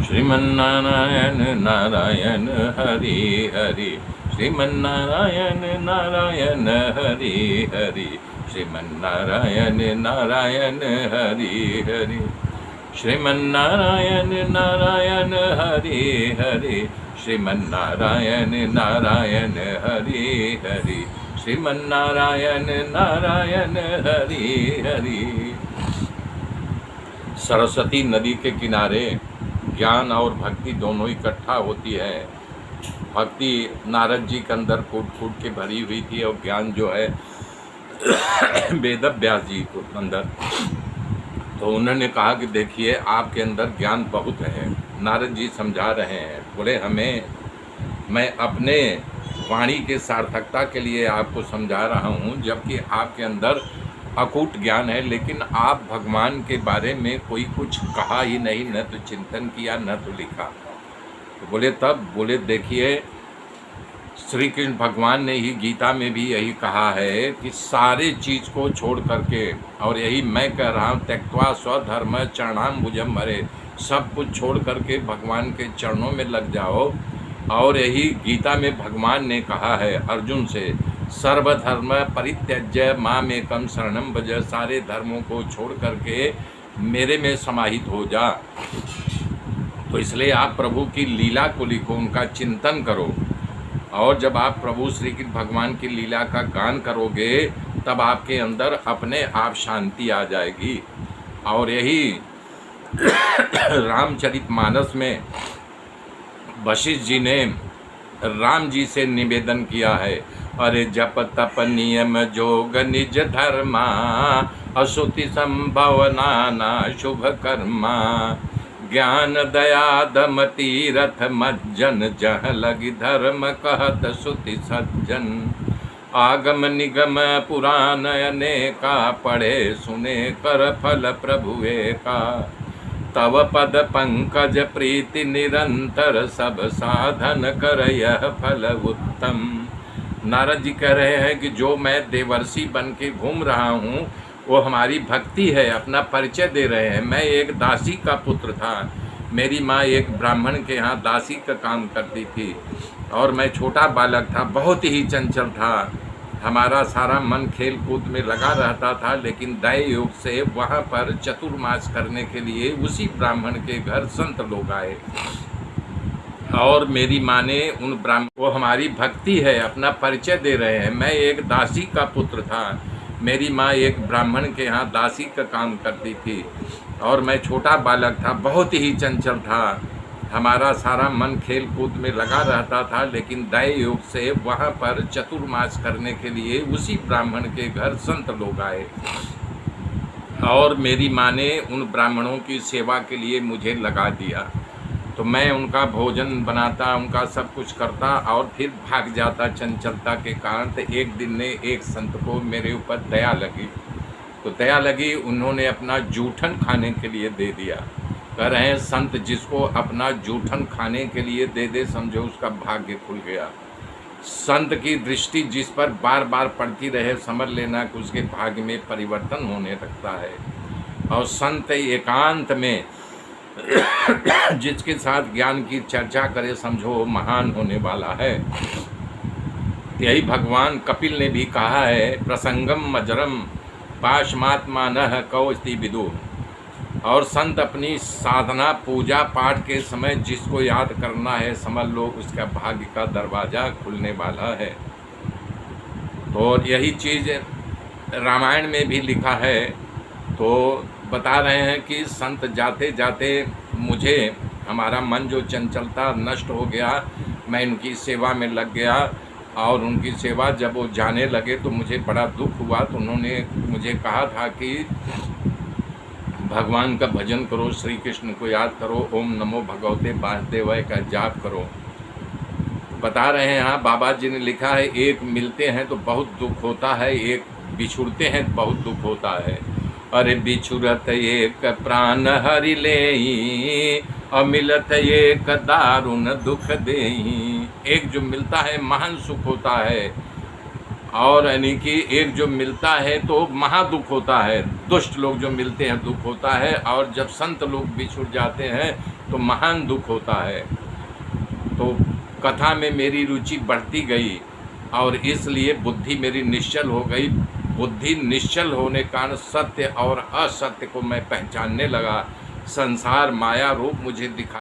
श्रीमन्नारायण नारायण हरि हरि, श्रीमन्नारायण नारायण हरि हरि, श्रीमन्नारायण नारायण हरि हरि, श्रीमन्नारायण नारायण हरि हरि, श्रीमन्नारायण नारायण हरि हरि, श्रीमन्नारायण नारायण हरि हरि। सरस्वती नदी के किनारे ज्ञान और भक्ति दोनों इकट्ठा होती है। भक्ति नारद जी के अंदर कूट कूट के भरी हुई थी और ज्ञान जो है वेद व्यास जी को अंदर। तो उन्होंने कहा कि देखिए आपके अंदर ज्ञान बहुत है। नारद जी समझा रहे हैं, बोले मैं अपने वाणी के सार्थकता के लिए आपको समझा रहा हूँ, जबकि आपके अंदर अकूट ज्ञान है, लेकिन आप भगवान के बारे में कोई कुछ कहा ही नहीं, न तो चिंतन किया न तो लिखा। तो बोले देखिए श्री कृष्ण भगवान ने ही गीता में भी यही कहा है कि सारे चीज़ को छोड़ करके, और यही मैं कह रहा हूँ, त्यक्त्वा स्वधर्म चरणाम्बुजं हरे, सब कुछ छोड़ करके भगवान के चरणों में लग जाओ। और यही गीता में भगवान ने कहा है अर्जुन से, सर्वधर्म परित्यज्य मामेकं शरणं भज, सारे धर्मों को छोड़ करके मेरे में समाहित हो जा। तो इसलिए आप प्रभु की लीला को लिखो, उनका चिंतन करो, और जब आप प्रभु श्री कृष्ण भगवान की लीला का गान करोगे तब आपके अंदर अपने आप शांति आ जाएगी। और यही रामचरितमानस में वशिष्ठ जी ने राम जी से निवेदन किया है, अरे जप तप नियम जोग निज धर्मा, अशुति संभव नाना शुभ कर्मा, ज्ञान दया दम तीरथ मज्जन, जह लगी धर्म कहत श्रुति सज्जन, आगम निगम पुराण अनेका, पढ़े सुने कर फल प्रभुए का, तव पद पंकज प्रीति निरंतर, सब साधन कर यह फल उत्तम। नारद जी कह रहे हैं कि जो मैं देवर्षि बन के घूम रहा हूँ वो हमारी भक्ति है, अपना परिचय दे रहे हैं। मैं एक दासी का पुत्र था, मेरी माँ एक ब्राह्मण के यहाँ दासी का काम करती थी, और मैं छोटा बालक था, बहुत ही चंचल था, हमारा सारा मन खेल कूद में लगा रहता था। लेकिन दैव योग से वहाँ पर चतुर्मास करने के लिए उसी ब्राह्मण के घर संत लोग आए, और मेरी माँ ने उन ब्राह्मण को, हमारी भक्ति है, अपना परिचय दे रहे हैं। मैं एक दासी का पुत्र था, मेरी माँ एक ब्राह्मण के यहाँ दासी का काम करती थी, और मैं छोटा बालक था, बहुत ही चंचल था, हमारा सारा मन खेल कूद में लगा रहता था। लेकिन दैव योग से वहाँ पर चतुर्मास करने के लिए उसी ब्राह्मण के घर संत लोग आए, और मेरी माँ ने उन ब्राह्मणों की सेवा के लिए मुझे लगा दिया। तो मैं उनका भोजन बनाता, उनका सब कुछ करता, और फिर भाग जाता चंचलता के कारण। तो एक दिन ने एक संत को मेरे ऊपर दया लगी, तो दया लगी, उन्होंने अपना जूठन खाने के लिए दे दिया। कह रहे हैं संत जिसको अपना जूठन खाने के लिए दे दे, समझो उसका भाग्य खुल गया। संत की दृष्टि जिस पर बार बार पड़ती रहे, समझ लेना कि उसके भाग्य में परिवर्तन होने लगता है। और संत एकांत में जिसके साथ ज्ञान की चर्चा करे, समझो महान होने वाला है। यही भगवान कपिल ने भी कहा है, प्रसंगम मजरम पाशमात्मा न कौस्ति विदु। और संत अपनी साधना पूजा पाठ के समय जिसको याद करना है, समझ लो उसका भाग्य का दरवाज़ा खुलने वाला है। तो यही चीज़ रामायण में भी लिखा है। तो बता रहे हैं कि संत जाते जाते मुझे, हमारा मन जो चंचलता नष्ट हो गया, मैं उनकी सेवा में लग गया, और उनकी सेवा जब वो जाने लगे तो मुझे बड़ा दुख हुआ। तो उन्होंने मुझे कहा था कि भगवान का भजन करो, श्री कृष्ण को याद करो, ओम नमो भगवते वासुदेवाय का जाप करो। बता रहे हैं, हाँ बाबा जी ने लिखा है, एक मिलते हैं तो बहुत दुख होता है, एक बिछुड़ते हैं तो बहुत दुख होता है। अरे बिछुरत एक प्राण हरि लेई, और मिलत एक दारुण दुख देई। एक जो मिलता है महान सुख होता है, और यानी कि एक जो मिलता है तो महा दुख होता है। दुष्ट लोग जो मिलते हैं दुख होता है, और जब संत लोग बिछुड़ जाते हैं तो महान दुख होता है। तो कथा में मेरी रुचि बढ़ती गई और इसलिए बुद्धि मेरी निश्चल हो गई। बुद्धि निश्चल होने के कारण सत्य और असत्य को मैं पहचानने लगा। संसार माया रूप मुझे दिखा